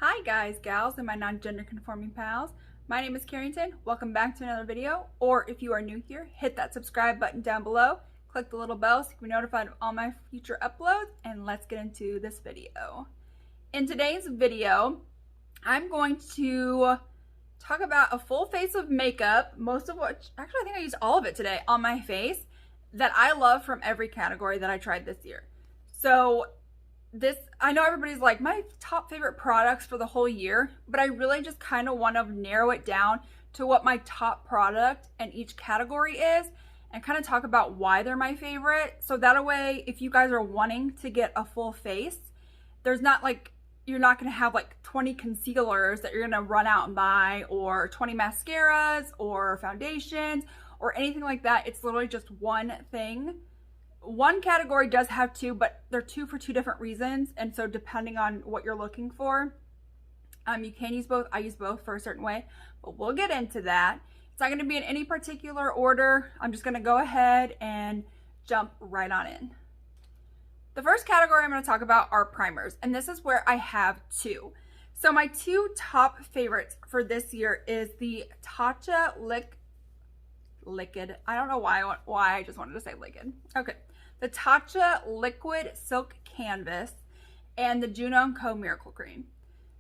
Hi guys, gals, and my non-gender conforming pals. My name is Carrington. Welcome back to another video, or if you are new here, hit that subscribe button down below. Click the little bell so you can be notified of all my future uploads, and let's get into this video. In today's video, I'm going to talk about a full face of makeup, most of which, actually I think I used all of it today on my face, that I love from every category that I tried this year. So I know everybody's like, my top favorite products for the whole year, but I really just kind of want to narrow it down to what my top product in each category is and kind of talk about why they're my favorite. So that way, if you guys are wanting to get a full face, there's not like, you're not going to have like 20 concealers that you're going to run out and buy, or 20 mascaras or foundations or anything like that. It's literally just one thing. One category does have two, but they're two for two different reasons. And so depending on what you're looking for, you can use both. I use both for a certain way, but we'll get into that. It's not going to be in any particular order. I'm just going to go ahead and jump right on in. The first category I'm going to talk about are primers, and this is where I have two. So my two top favorites for this year is the Tatcha Liquid. I don't know why I just wanted to say liquid. Okay. The Tatcha Liquid Silk Canvas and the Juno & Co. Miracle Cream.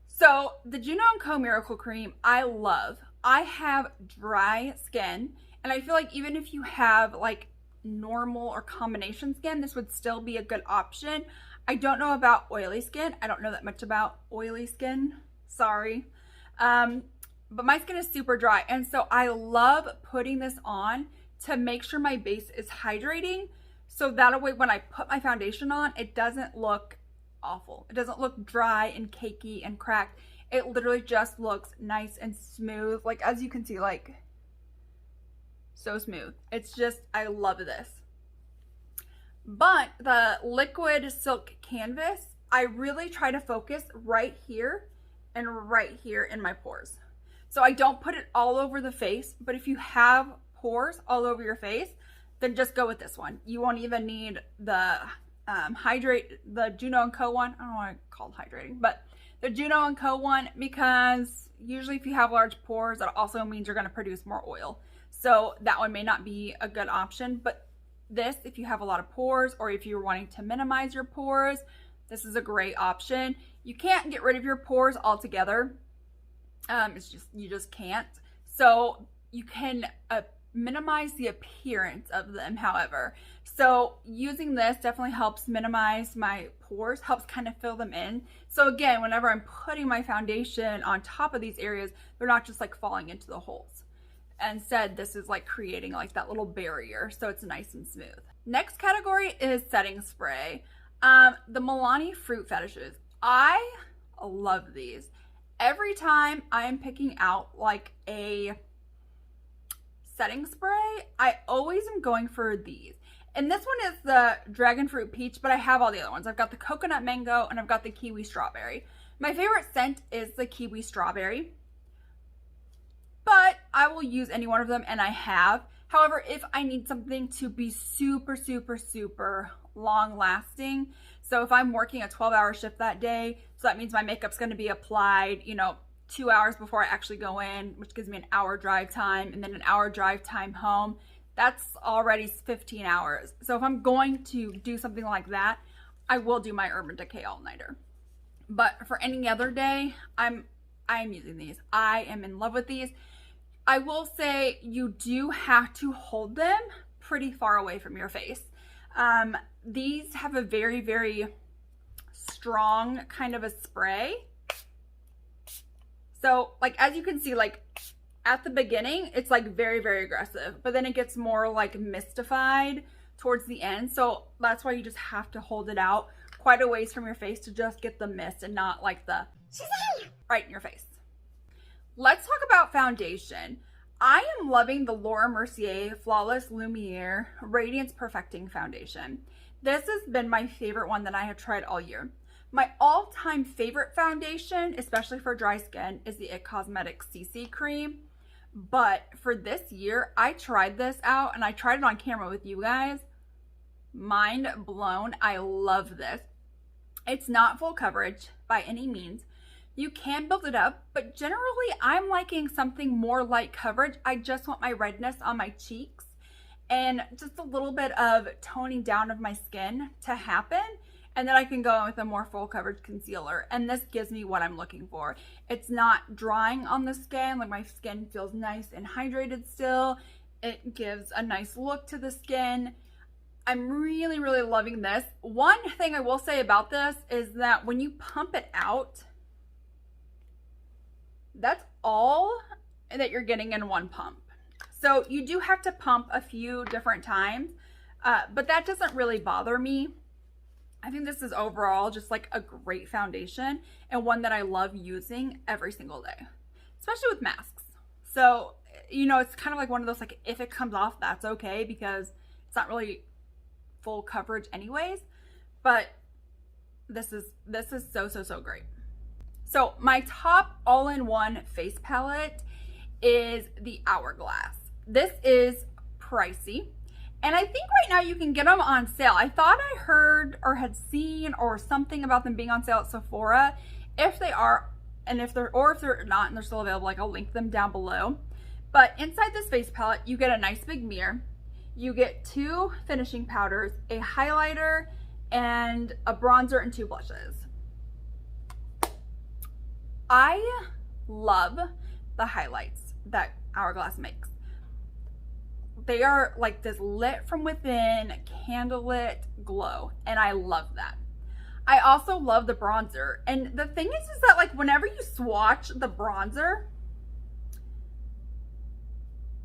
So the Juno & Co. Miracle Cream, I love. I have dry skin, and I feel like even if you have like normal or combination skin, this would still be a good option. I don't know about oily skin. I don't know that much about oily skin. Sorry. But my skin is super dry, and so I love putting this on to make sure my base is hydrating, so that way when I put my foundation on, it doesn't look awful. It doesn't look dry and cakey and cracked. It literally just looks nice and smooth. Like, as you can see, like, so smooth. It's just, I love this. But the Liquid Silk Canvas, I really try to focus right here and right here in my pores. So I don't put it all over the face, but if you have pores all over your face, then just go with this one. You won't even need the the Juno & Co. one. I don't know why I called hydrating, but the Juno & Co. one, because usually if you have large pores, that also means you're going to produce more oil. So that one may not be a good option, but this, if you have a lot of pores or if you're wanting to minimize your pores, this is a great option. You can't get rid of your pores altogether. It's just, you just can't. So you can minimize the appearance of them, however. So using this definitely helps minimize my pores, helps kind of fill them in. So again, whenever I'm putting my foundation on top of these areas, they're not just like falling into the holes. Instead, this is like creating like that little barrier, so it's nice and smooth. Next category is setting spray. The Milani Fruit Fetishes. I love these. Every time I am picking out like a setting spray, I always am going for these. And this one is the Dragon Fruit Peach, but I have all the other ones. I've got the Coconut Mango and I've got the Kiwi Strawberry. My favorite scent is the Kiwi Strawberry, but I will use any one of them, and I have. However, if I need something to be super, super, super long lasting, so if I'm working a 12-hour shift that day, so that means my makeup's going to be applied, 2 hours before I actually go in, which gives me an hour drive time, and then an hour drive time home. That's already 15 hours. So if I'm going to do something like that, I will do my Urban Decay all-nighter. But for any other day, I'm using these. I am in love with these. I will say you do have to hold them pretty far away from your face. These have a very, very strong kind of a spray. So like, as you can see, like at the beginning, it's like very, very aggressive, but then it gets more like mystified towards the end. So that's why you just have to hold it out quite a ways from your face to just get the mist and not like the right in your face. Let's talk about foundation. I am loving the Laura Mercier Flawless Lumiere Radiance Perfecting Foundation. This has been my favorite one that I have tried all year. My all-time favorite foundation, especially for dry skin, is the IT Cosmetics CC Cream. But for this year, I tried this out, and I tried it on camera with you guys. Mind blown. I love this. It's not full coverage by any means. You can build it up, but generally I'm liking something more light coverage. I just want my redness on my cheeks and just a little bit of toning down of my skin to happen. And then I can go in with a more full coverage concealer. And this gives me what I'm looking for. It's not drying on the skin, like my skin feels nice and hydrated still. It gives a nice look to the skin. I'm really, really loving this. One thing I will say about this is that when you pump it out, that's all that you're getting in one pump. So you do have to pump a few different times, but that doesn't really bother me. I think this is overall just like a great foundation and one that I love using every single day, especially with masks. So, you know, it's kind of like one of those, like, if it comes off, that's okay, because it's not really full coverage anyways, but this is so great. So my top all-in-one face palette is the Hourglass. This is pricey, and I think right now you can get them on sale. I thought I heard or had seen or something about them being on sale at Sephora. If they are, and if they're not and they're still available, like, I'll link them down below. But inside this face palette, you get a nice big mirror. You get 2 finishing powders, a highlighter, and a bronzer and 2 blushes. I love the highlights that Hourglass makes. They are like this lit from within, candlelit glow, and I love that. I also love the bronzer, and the thing is that, like, whenever you swatch the bronzer,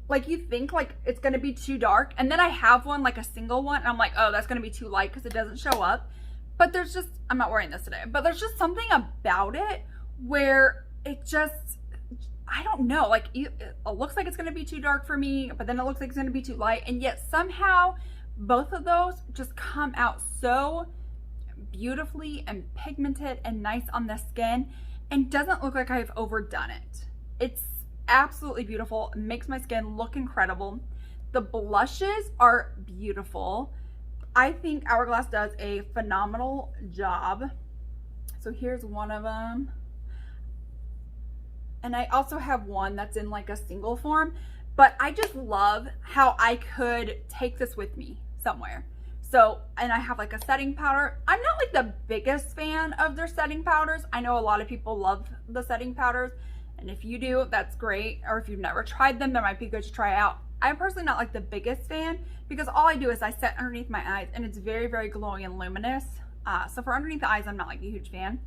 like, you think like it's gonna be too dark, and then I have one, like a single one, and I'm like, oh, that's gonna be too light because it doesn't show up. But there's just, I'm not wearing this today, but there's just something about it where it just, I don't know, like, it looks like it's gonna be too dark for me, but then it looks like it's gonna be too light, and yet somehow both of those just come out so beautifully and pigmented and nice on the skin, and doesn't look like I've overdone it. It's absolutely beautiful. It makes my skin look incredible. The blushes are beautiful. I think Hourglass does a phenomenal job. So here's one of them. And I also have one that's in like a single form, but I just love how I could take this with me somewhere. So, and I have like a setting powder. I'm not like the biggest fan of their setting powders. I know a lot of people love the setting powders, and if you do, that's great. Or if you've never tried them, that might be good to try out. I'm personally not like the biggest fan, because all I do is I set underneath my eyes, and it's very, very glowing and luminous. So for underneath the eyes, I'm not like a huge fan.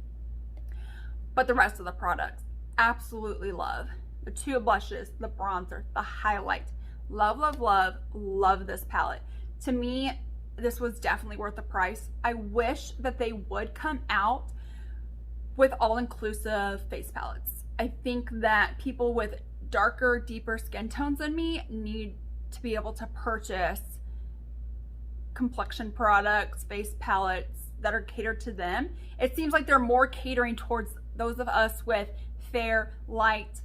But the rest of the products, absolutely love. The 2 blushes, the bronzer, the highlight. Love, love, love, love this palette. To me, this was definitely worth the price. I wish that they would come out with all-inclusive face palettes. I think that people with darker, deeper skin tones than me need to be able to purchase complexion products, face palettes that are catered to them. It seems like they're more catering towards those of us with fair, light,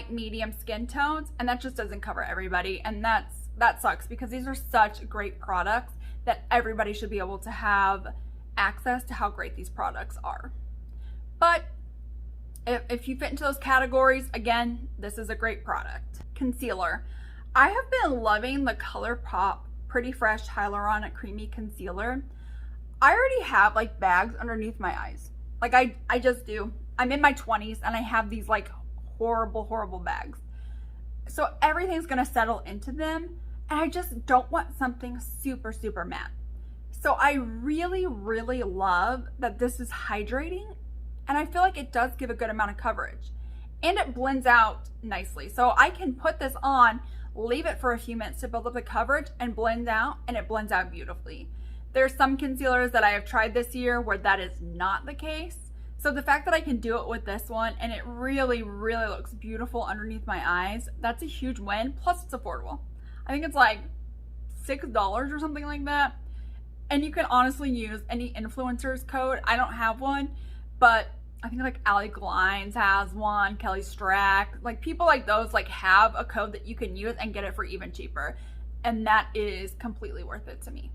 medium skin tones, and that just doesn't cover everybody, and that sucks, because these are such great products that everybody should be able to have access to how great these products are. But if you fit into those categories, again, this is a great product. Concealer. I have been loving the ColourPop Pretty Fresh Hyaluronic Creamy Concealer. I already have like bags underneath my eyes. Like I just do. I'm in my 20s and I have these like horrible bags. So everything's gonna settle into them, and I just don't want something super matte. So I really love that this is hydrating, and I feel like it does give a good amount of coverage, and it blends out nicely. So I can put this on, leave it for a few minutes to build up the coverage, and blend out, and it blends out beautifully. There's some concealers that I have tried this year where that is not the case. So the fact that I can do it with this one, and it really looks beautiful underneath my eyes, that's a huge win. Plus it's affordable. I think it's like $6 or something like that. And you can honestly use any influencer's code. I don't have one, but I think like Allie Glines has one, Kelly Strack, like people like those like have a code that you can use and get it for even cheaper. And that is completely worth it to me.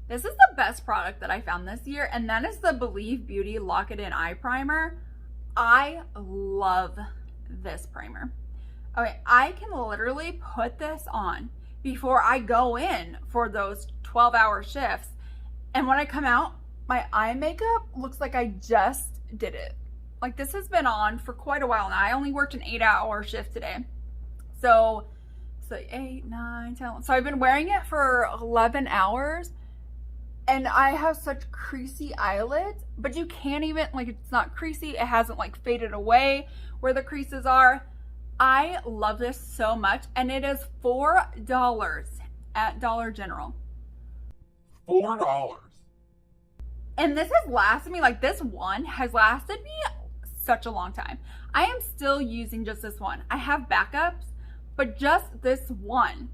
This is the best product that I found this year, and that is the Believe Beauty Lock It In Eye Primer. I love this primer. Okay, I can literally put this on before I go in for those 12-hour shifts. And when I come out, my eye makeup looks like I just did it. Like, this has been on for quite a while now. I only worked an 8-hour shift today. So 8, 9, 10. So I've been wearing it for 11 hours. And I have such creasy eyelids, but you can't even, like, it's not creasy. It hasn't like faded away where the creases are. I love this so much. And it is $4 at Dollar General. $4. And this has lasted me, like, this one has lasted me such a long time. I am still using just this one. I have backups, but just this one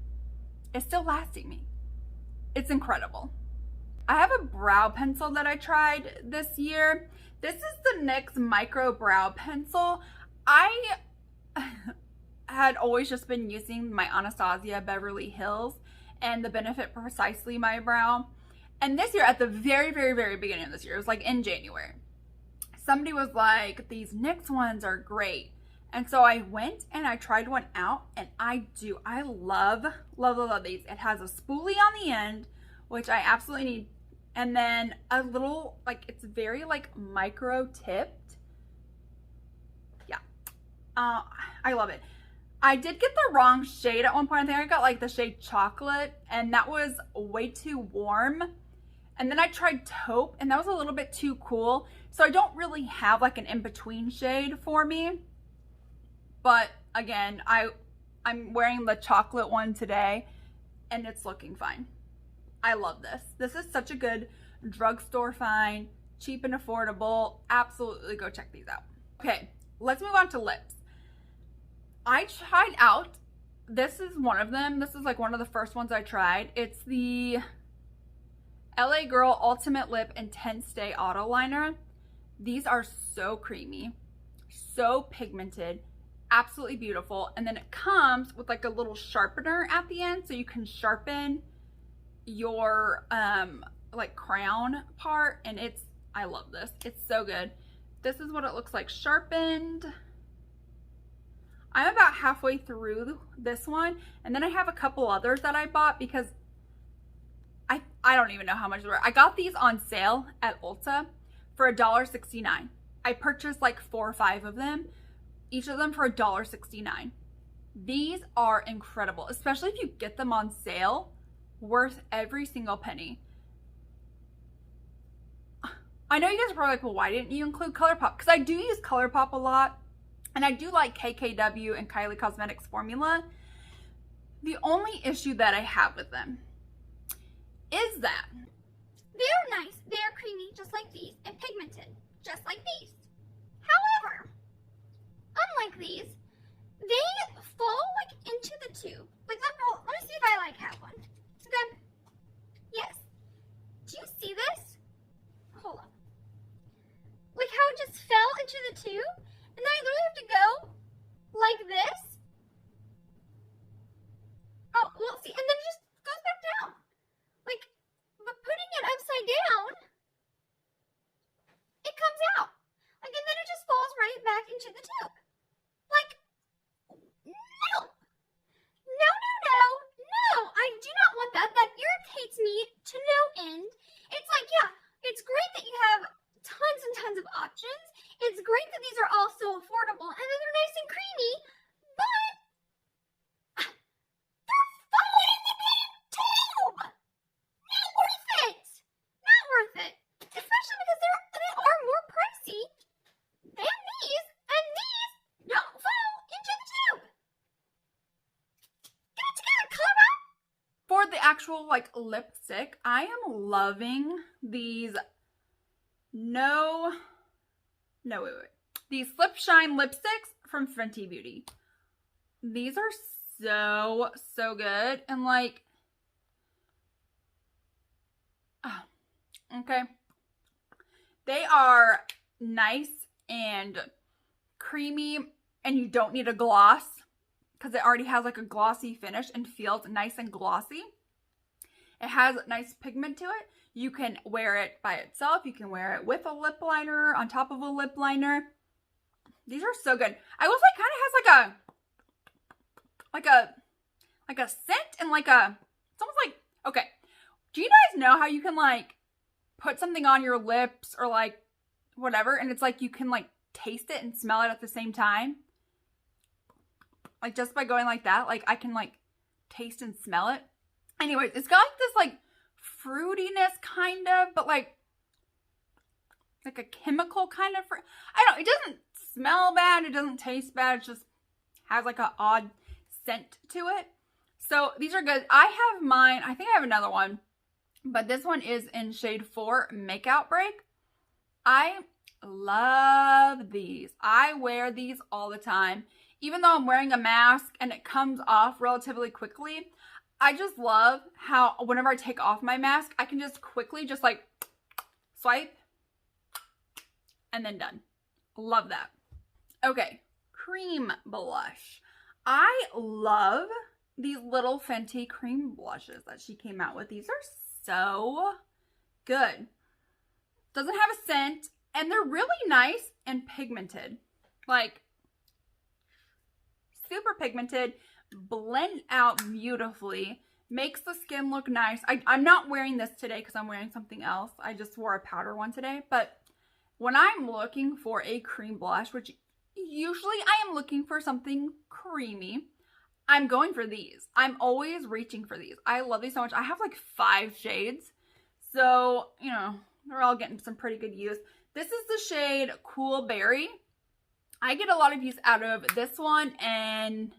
is still lasting me. It's incredible. I have a brow pencil that I tried this year. This is the NYX Micro Brow Pencil. I had always just been using my Anastasia Beverly Hills and the Benefit Precisely My Brow. And this year, at the very, very, very beginning of this year, it was like in January, somebody was like, these NYX ones are great. And so I went and I tried one out, and I love, love, love, love these. It has a spoolie on the end, which I absolutely need. And then a little, like, it's very like micro tipped. Yeah. I love it. I did get the wrong shade at one point. I think I got like the shade Chocolate, and that was way too warm. And then I tried Taupe, and that was a little bit too cool. So I don't really have like an in-between shade for me. But again, I'm wearing the Chocolate one today, and it's looking fine. I love this. This is such a good drugstore find, cheap and affordable. Absolutely go check these out. Okay, let's move on to lips. I tried out, this is one of them. This is like one of the first ones I tried. It's the LA Girl Ultimate Lip Intense Stay Auto Liner. These are so creamy, so pigmented, absolutely beautiful. And then it comes with like a little sharpener at the end, so you can sharpen your like crown part. And I love this. It's so good. This is what it looks like sharpened. I'm about halfway through this one, and then I have a couple others that I bought because I don't even know how much they were. I got these on sale at Ulta for $1.69. I purchased like 4 or 5 of them, each of them for $1.69. These are incredible, especially if you get them on sale. Worth every single penny. I know you guys are probably like, well, why didn't you include ColourPop? Because I do use ColourPop a lot, and I do like KKW and Kylie Cosmetics formula. The only issue that I have with them is that they're nice, they're creamy, just like these, and pigmented, just like these. However, unlike these, they fall like into the tube. Like, let me see if I like have one. Okay. Yes. Do you see this? Hold on. Like how it just fell into the tube, and then I literally have to go like this. Oh, well, see, and then it just goes back down. Like, but putting it upside down, it comes out. Like, and then it just falls right back into the tube. Like, no. No, I do not want that. That irritates me to no end. It's like, yeah, it's great that you have tons and tons of options. It's great that these are all so affordable and that they're nice and creamy, but they're falling in the damn tube. Not worth it. Not worth it. Especially because they are more pricey than these, and these don't fall into the tube. Get it together, ColourPop. for the actual like lipstick. I am loving these. These Slip Shine lipsticks from Fenty Beauty. These are so good, and like, okay, they are nice and creamy, and you don't need a gloss because it already has like a glossy finish and feels nice and glossy. It has nice pigment to it. You can wear it by itself. You can wear it with a lip liner, on top of a lip liner. These are so good. I will say it kind of has like a scent and it's almost like, okay. Do you guys know how you can like put something on your lips or like whatever, and it's like you can like taste it and smell it at the same time? Like just by going like that, like I can like taste and smell it. Anyways, it's got like this like fruitiness kind of, but like a chemical kind of fruit. I don't know, it doesn't smell bad, it doesn't taste bad, it just has like an odd scent to it. So these are good. I have mine, I think I have another one, but this one is in shade 4, Makeout Break. I love these. I wear these all the time. Even though I'm wearing a mask and it comes off relatively quickly, I just love how whenever I take off my mask, I can just quickly just like swipe and then done. Love that. Okay, cream blush. I love these little Fenty cream blushes that she came out with. These are so good. Doesn't have a scent, and they're really nice and pigmented. Like, super pigmented, blend out beautifully, makes the skin look nice. I'm not wearing this today because I'm wearing something else. I just wore a powder one today, but when I'm looking for a cream blush, which usually I am looking for something creamy, I'm going for these. I'm always reaching for these. I love these so much. I have like 5 shades, so, you know, they're all getting some pretty good use. This is the shade Cool Berry. I get a lot of use out of this one and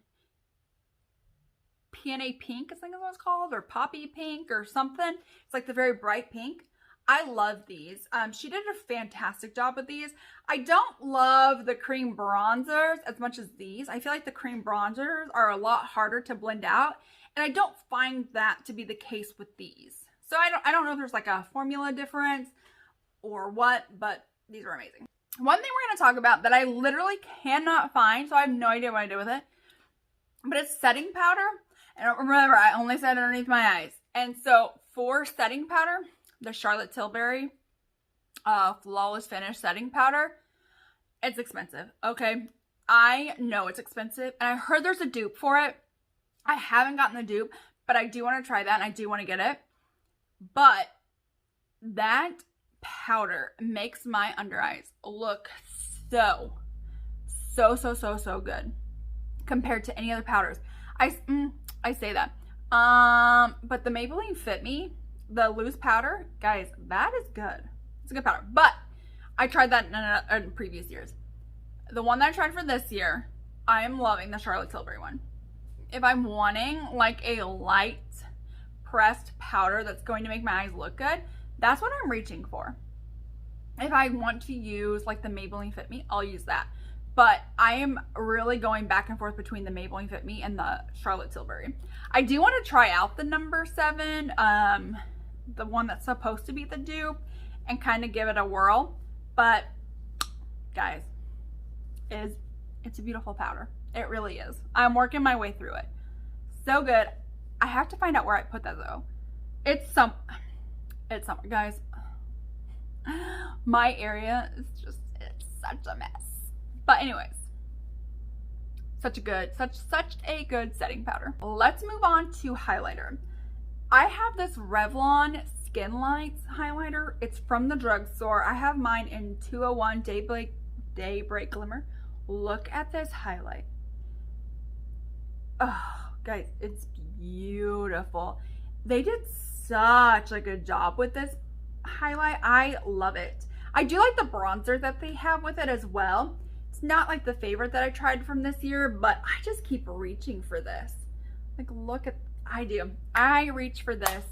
Peony Pink, I think is what it's called, or Poppy Pink or something. It's like the very bright pink. I love these. She did a fantastic job with these. I don't love the cream bronzers as much as these. I feel like the cream bronzers are a lot harder to blend out, and I don't find that to be the case with these. So I don't know if there's like a formula difference or what, but these are amazing. One thing we're going to talk about that I literally cannot find, so I have no idea what I do with it, but it's setting powder. And remember, I only set it underneath my eyes. And so for setting powder, the Charlotte Tilbury Flawless Finish setting powder, it's expensive. Okay, I know it's expensive, and I heard there's a dupe for it. I haven't gotten the dupe, but I do want to try that, and I do want to get it. But that powder makes my under eyes look so good compared to any other powders. I say that. But the Maybelline Fit Me, the loose powder, guys, that is good. It's a good powder. But I tried that in previous years. The one that I tried for this year, I am loving the Charlotte Tilbury one. If I'm wanting like a light pressed powder that's going to make my eyes look good, that's what I'm reaching for. If I want to use like the Maybelline Fit Me, I'll use that. But I am really going back and forth between the Maybelline Fit Me and the Charlotte Tilbury. I do want to try out the number 7, the one that's supposed to be the dupe, and kind of give it a whirl. But guys, it's a beautiful powder. It really is. I'm working my way through it. So good. I have to find out where I put that though. It's somewhere, guys. My area is just, it's such a mess. But anyways, such a good setting powder. Let's move on to highlighter. I have this Revlon Skin Lights highlighter. It's from the drugstore. I have mine in 201 Daybreak Glimmer. Look at this highlight. Oh, guys, it's beautiful. They did such a good job with this highlight. I love it. I do like the bronzer that they have with it as well. It's not like the favorite that I tried from this year, but I just keep reaching for this. Like, look at, I reach for this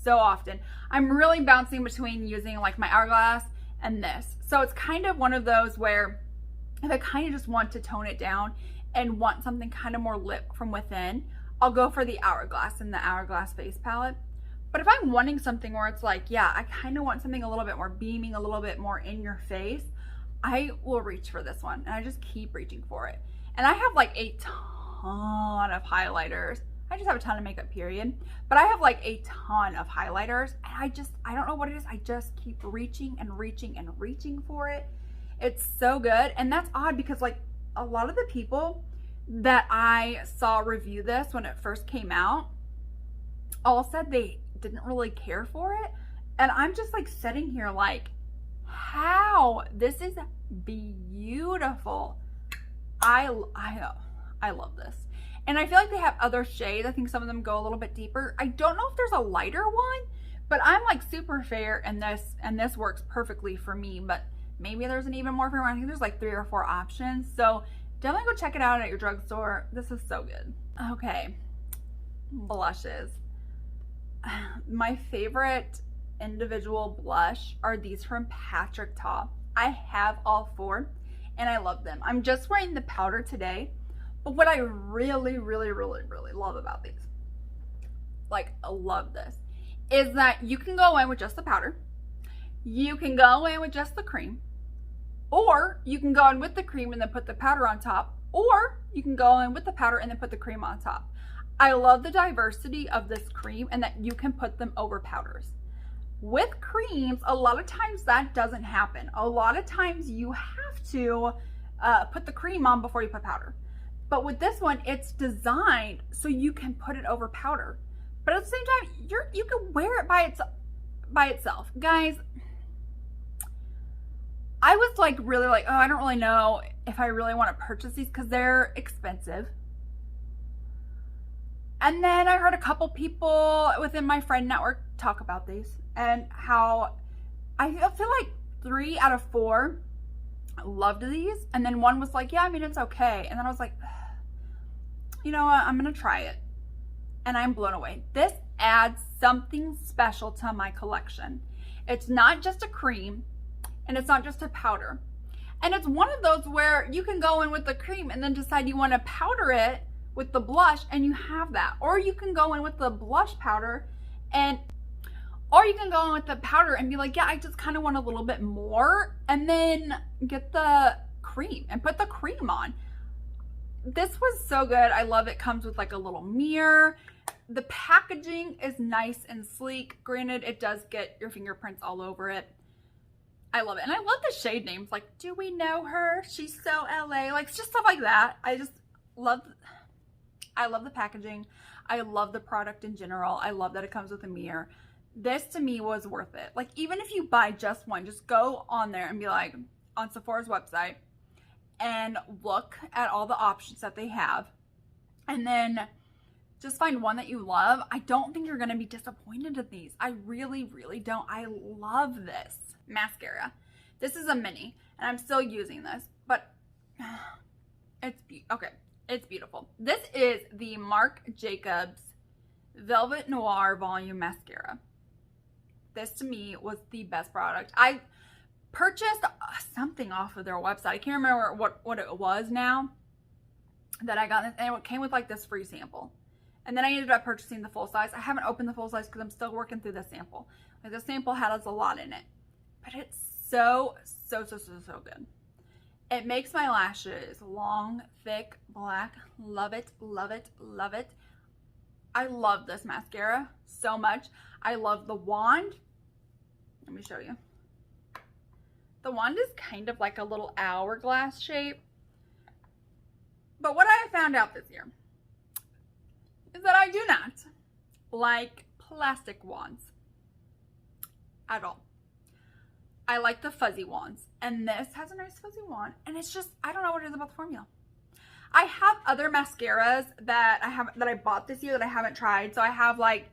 so often. I'm really bouncing between using like my Hourglass and this. So it's kind of one of those where if I kind of just want to tone it down and want something kind of more lit from within, I'll go for the Hourglass and the Hourglass face palette. But if I'm wanting something where it's like, yeah, I kind of want something a little bit more beaming, a little bit more in your face, I will reach for this one. And I just keep reaching for it. And I have like a ton of highlighters. I just have a ton of makeup, period. But I have like a ton of highlighters. And I don't know what it is. I just keep reaching and reaching and reaching for it. It's so good. And that's odd because like a lot of the people that I saw review this when it first came out all said they didn't really care for it. And I'm just like sitting here like, how? This is beautiful. I love this. And I feel like they have other shades. I think some of them go a little bit deeper. I don't know if there's a lighter one, but I'm like super fair in this, and this works perfectly for me, but maybe there's an even more fair one. I think there's like 3 or 4 options. So definitely go check it out at your drugstore. This is so good. Okay, blushes. My favorite individual blush are these from Patrick Ta. I have all 4 and I love them. I'm just wearing the powder today, but what I really love about these, like I love this, is that you can go in with just the powder, you can go in with just the cream, or you can go in with the cream and then put the powder on top, or you can go in with the powder and then put the cream on top. I love the diversity of this cream and that you can put them over powders. With creams, a lot of times that doesn't happen. A lot of times you have to put the cream on before you put powder. But with this one, it's designed so you can put it over powder. But at the same time, you can wear it by itself. Guys, I was like really like, oh, I don't really know if I really want to purchase these because they're expensive. And then I heard a couple people within my friend network talk about these and how I feel like 3 out of 4 loved these. And then one was like, yeah, I mean, it's okay. And then I was like, you know what? I'm going to try it. And I'm blown away. This adds something special to my collection. It's not just a cream and it's not just a powder. And it's one of those where you can go in with the cream and then decide you want to powder it with the blush and you have that. Or you can go in with the blush powder or you can go in with the powder and be like, yeah, I just kind of want a little bit more, and then get the cream and put the cream on. This was so good. I love it. Comes with like a little mirror. The packaging is nice and sleek. Granted, it does get your fingerprints all over it. I love it. And I love the shade names. Like, do we know her? She's so LA. Like, just stuff like that. I love the packaging. I love the product in general. I love that it comes with a mirror. This to me was worth it. Like, even if you buy just one, just go on there and be like, on Sephora's website and look at all the options that they have. And then just find one that you love. I don't think you're going to be disappointed in these. I really don't. I love this mascara. This is a mini and I'm still using this, but it's beautiful. This is the Marc Jacobs Velvet Noir Volume Mascara. This to me was the best product. I purchased something off of their website. I can't remember what it was now that I got this, and it came with like this free sample. And then I ended up purchasing the full size. I haven't opened the full size because I'm still working through the sample. Like, the sample has a lot in it, but it's so good. It makes my lashes long, thick, black. Love it. I love this mascara so much. I love the wand. Let me show you. The wand is kind of like a little hourglass shape. But what I found out this year is that I do not like plastic wands at all. I like the fuzzy wands, and this has a nice fuzzy wand, and it's just, I don't know what it is about the formula. I have other mascaras that I bought this year that I haven't tried. So I have like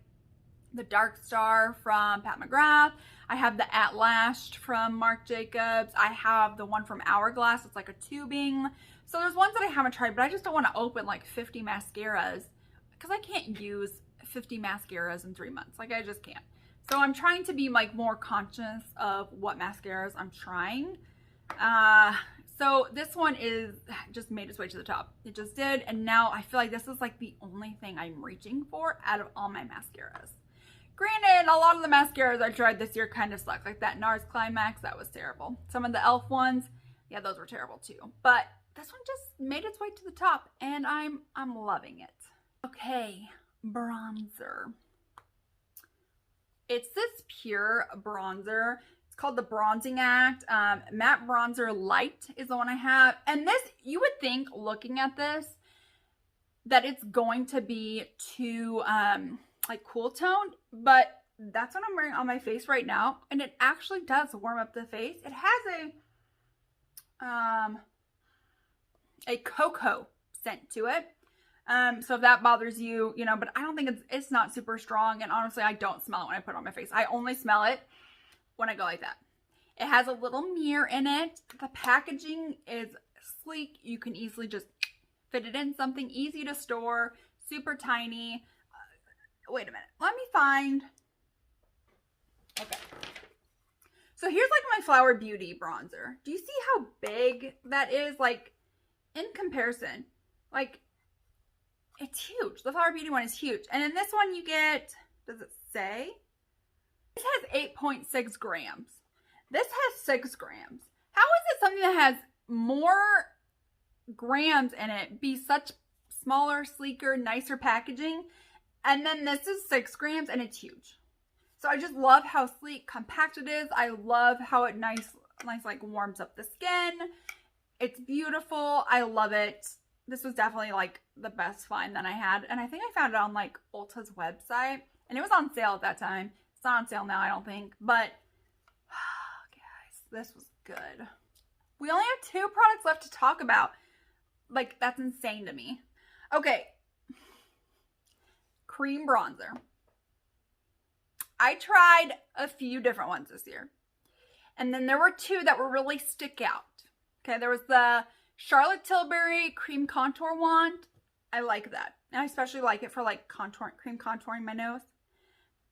the Dark Star from Pat McGrath. I have the At Last from Marc Jacobs. I have the one from Hourglass. It's like a tubing. So there's ones that I haven't tried, but I just don't want to open like 50 mascaras because I can't use 50 mascaras in 3 months. Like, I just can't. So I'm trying to be like more conscious of what mascaras I'm trying. So this one just made its way to the top. It just did. And now I feel like this is like the only thing I'm reaching for out of all my mascaras. Granted, a lot of the mascaras I tried this year kind of sucked. Like that NARS Climax, that was terrible. Some of the e.l.f. ones, yeah, those were terrible too. But this one just made its way to the top and I'm loving it. Okay, bronzer. It's this pure bronzer. It's called the Bronzing Act. Matte Bronzer Light is the one I have. And this, you would think, looking at this, that it's going to be too, like, cool toned. But that's what I'm wearing on my face right now. And it actually does warm up the face. It has a cocoa scent to it. So if that bothers you, you know, but I don't think it's not super strong. And honestly, I don't smell it when I put it on my face. I only smell it when I go like that. It has a little mirror in it. The packaging is sleek. You can easily just fit it in something, easy to store, super tiny. Wait a minute. Let me find. Okay. So here's like my Flower Beauty bronzer. Do you see how big that is? Like, in comparison, like, it's huge. The Flower Beauty one is huge. And in this one you get, does it say? This has 8.6 grams. This has 6 grams. How is it something that has more grams in it be such smaller, sleeker, nicer packaging? And then this is 6 grams and it's huge. So I just love how sleek, compact it is. I love how it nice like warms up the skin. It's beautiful. I love it. This was definitely like the best find that I had. And I think I found it on like Ulta's website. And it was on sale at that time. It's not on sale now, I don't think. But, guys, this was good. We only have 2 products left to talk about. Like, that's insane to me. Okay. Cream bronzer. I tried a few different ones this year. And then there were 2 that were really stick out. Okay, there was the Charlotte Tilbury Cream Contour Wand. I like that. And I especially like it for like cream contouring my nose.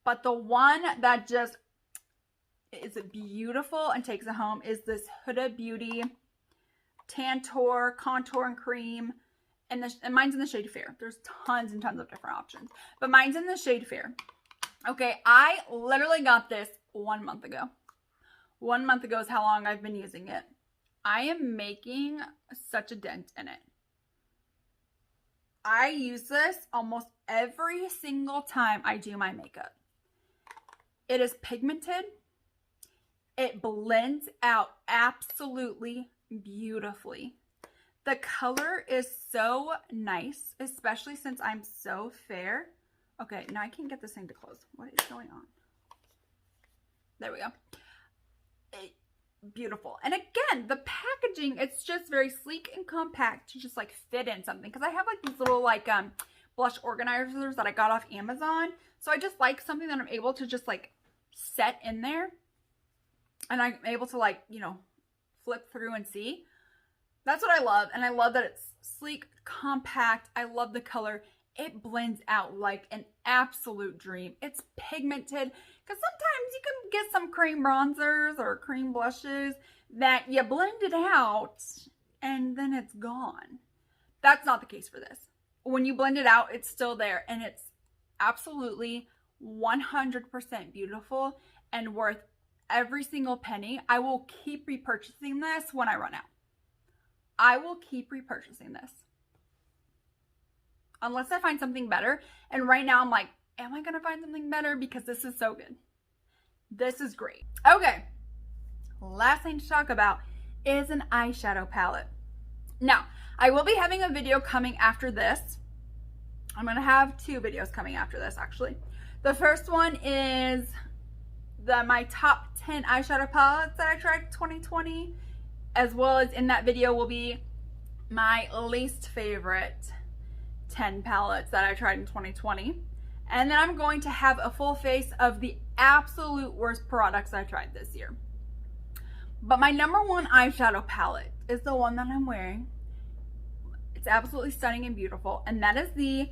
But the one that just is beautiful and takes it home is this Huda Beauty Tantour Contour and Cream. And mine's in the shade Fair. There's tons and tons of different options. But mine's in the shade Fair. Okay, I literally got this 1 month ago. 1 month ago is how long I've been using it. I am making such a dent in it. I use this almost every single time I do my makeup. It is pigmented. It blends out absolutely beautifully. The color is so nice, especially since I'm so fair. Okay, now I can't get this thing to close. What is going on? There we go. Beautiful. And again, the packaging, it's just very sleek and compact to just like fit in something. Because I have like these little like blush organizers that I got off Amazon. So I just like something that I'm able to just like set in there. And I'm able to like, you know, flip through and see. That's what I love. And I love that it's sleek, compact. I love the color. It blends out like an absolute dream. It's pigmented. Because sometimes you can get some cream bronzers or cream blushes that you blend it out and then it's gone. That's not the case for this. When you blend it out, it's still there and it's absolutely 100% beautiful and worth every single penny. I will keep repurchasing this when I run out. I will keep repurchasing this. Unless I find something better. And right now I'm like, am I going to find something better? Because this is so good. This is great. Okay. Last thing to talk about is an eyeshadow palette. Now, I will be having a video coming after this. I'm going to have 2 videos coming after this, actually. The first one is my top 10 eyeshadow palettes that I tried in 2020. As well as in that video will be my least favorite 10 palettes that I tried in 2020. And then I'm going to have a full face of the absolute worst products I tried this year. But my number 1 eyeshadow palette is the one that I'm wearing. It's absolutely stunning and beautiful. And that is the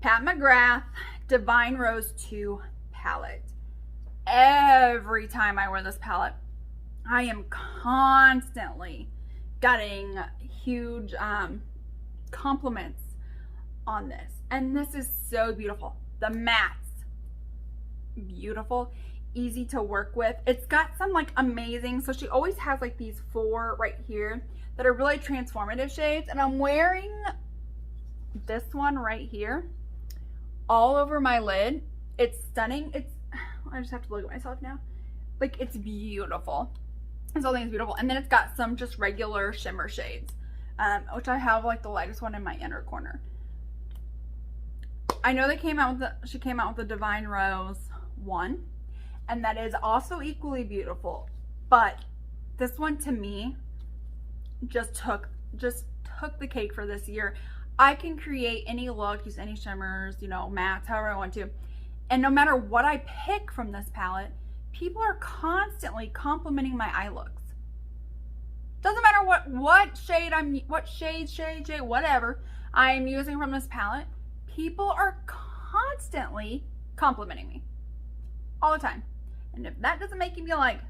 Pat McGrath Divine Rose 2 palette. Every time I wear this palette, I am constantly getting huge compliments on this. And this is so beautiful. The mattes, beautiful, easy to work with. It's got some like amazing, so she always has like these 4 right here that are really transformative shades. And I'm wearing this one right here all over my lid. It's stunning. I just have to look at myself now. Like, it's beautiful. This whole thing is beautiful. And then it's got some just regular shimmer shades, which I have like the lightest one in my inner corner. I know she came out with the Divine Rose one, and that is also equally beautiful. But this one to me just took the cake for this year. I can create any look, use any shimmers, you know, mattes, however I want to. And no matter what I pick from this palette, people are constantly complimenting my eye looks. Doesn't matter what shade whatever I'm using from this palette, people are constantly complimenting me all the time. And if that doesn't make you feel like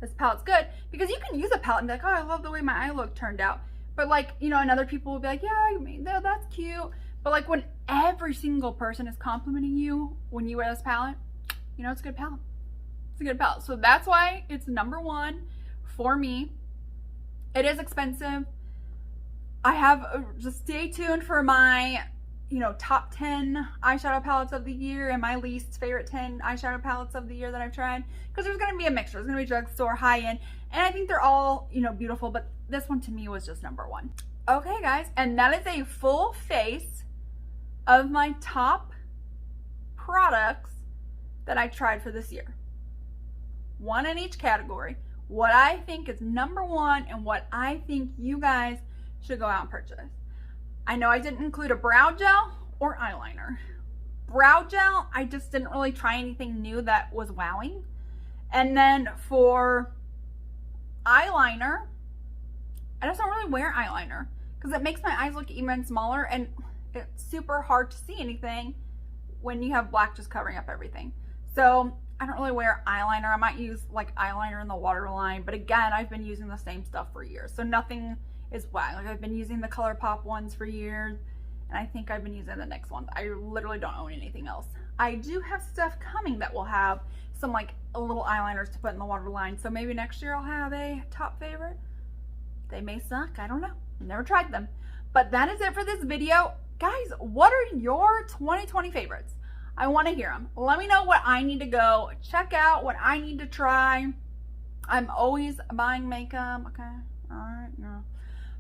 this palette's good, because you can use a palette and be like, oh, I love the way my eye look turned out. But like, you know, and other people will be like, yeah, I mean, that's cute. But like when every single person is complimenting you when you wear this palette, you know, it's a good palette. It's a good palette. So that's why it's number one for me. It is expensive. I have, just stay tuned for my, you know, top 10 eyeshadow palettes of the year and my least favorite 10 eyeshadow palettes of the year that I've tried. Because there's going to be a mixture. There's going to be drugstore, high-end. And I think they're all, you know, beautiful. But this one to me was just number one. Okay, guys. And that is a full face of my top products that I tried for this year. One in each category. What I think is number one and what I think you guys should go out and purchase. I know I didn't include a brow gel or eyeliner. Brow gel, I just didn't really try anything new that was wowing. And then for eyeliner, I just don't really wear eyeliner because it makes my eyes look even smaller and it's super hard to see anything when you have black just covering up everything. So I don't really wear eyeliner. I might use like eyeliner in the waterline, but again, I've been using the same stuff for years. So nothing is whack. Like I've been using the ColourPop ones for years, and I think I've been using the NYX ones. I literally don't own anything else. I do have stuff coming that will have some like little eyeliners to put in the waterline. So maybe next year I'll have a top favorite. They may suck. I don't know. I've never tried them. But that is it for this video. Guys, what are your 2020 favorites? I want to hear them. Let me know what I need to go check out, what I need to try. I'm always buying makeup. Okay. All right. No.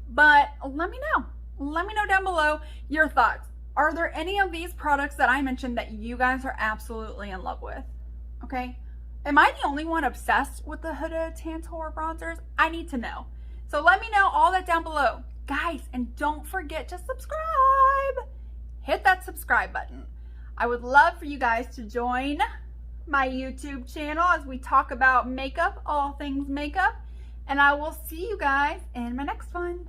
But let me know. Let me know down below your thoughts. Are there any of these products that I mentioned that you guys are absolutely in love with? Okay. Am I the only one obsessed with the Huda Tantour bronzers? I need to know. So let me know all that down below. Guys, and don't forget to subscribe. Hit that subscribe button. I would love for you guys to join my YouTube channel as we talk about makeup, all things makeup. And I will see you guys in my next one.